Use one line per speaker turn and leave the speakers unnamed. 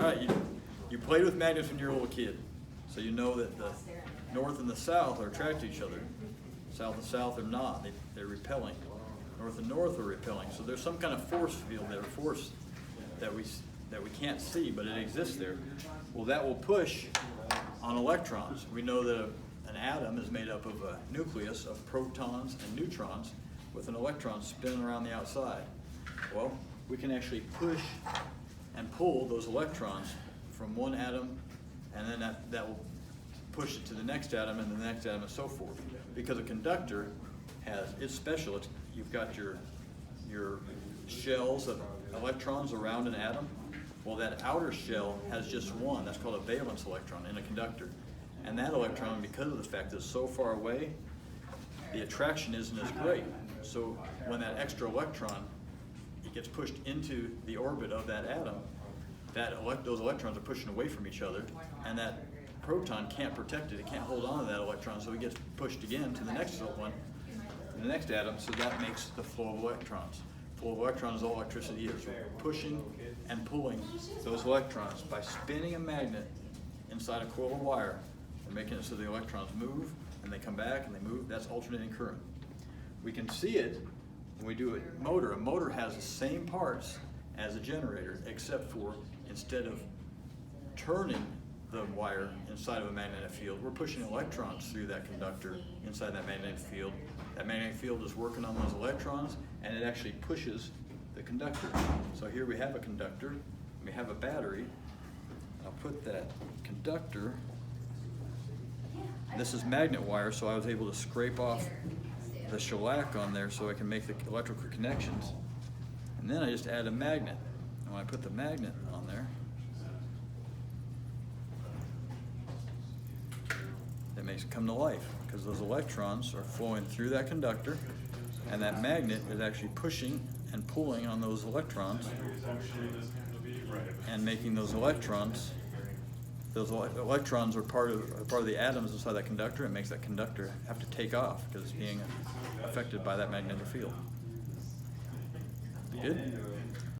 All right, you played with magnets when you were a little kid, so you know that the north and the south are attracted to each other. South and south are not, they're repelling. North and north are repelling, so there's some kind of force field there, force that we can't see, but it exists there. Well, that will push on electrons. We know that an atom is made up of a nucleus of protons and neutrons with an electron spinning around the outside. Well, we can actually push and pull those electrons from one atom, and then that will push it to the next atom and the next atom and so forth. Because a conductor it's special. You've got your shells of electrons around an atom. Well, that outer shell has just one. That's called a valence electron in a conductor. And that electron, because of the fact that it's so far away, the attraction isn't as great. So when that extra electron, it gets pushed into the orbit of that atom, those electrons are pushing away from each other, and that proton can't protect it. It can't hold on to that electron, so it gets pushed again to the next one, the next atom, so that makes the flow of electrons. Flow of electrons is all electricity is. We're pushing and pulling those electrons by spinning a magnet inside a coil of wire. We're making it so the electrons move, and they come back, and they move. That's alternating current. We can see it when we do a motor. A motor has the same parts as a generator, except for instead of turning the wire inside of a magnetic field, we're pushing electrons through that conductor inside that magnetic field. That magnetic field is working on those electrons, and it actually pushes the conductor. So here we have a conductor, we have a battery. I'll put that conductor, this is magnet wire, so I was able to scrape off the shellac on there so I can make the electrical connections. And then I just add a magnet. And when I put the magnet on there, it makes it come to life because those electrons are flowing through that conductor, and that magnet is actually pushing and pulling on those electrons and making those electrons. Those electrons are part of the atoms inside that conductor. It makes that conductor have to take off because it's being affected by that magnetic field. Good?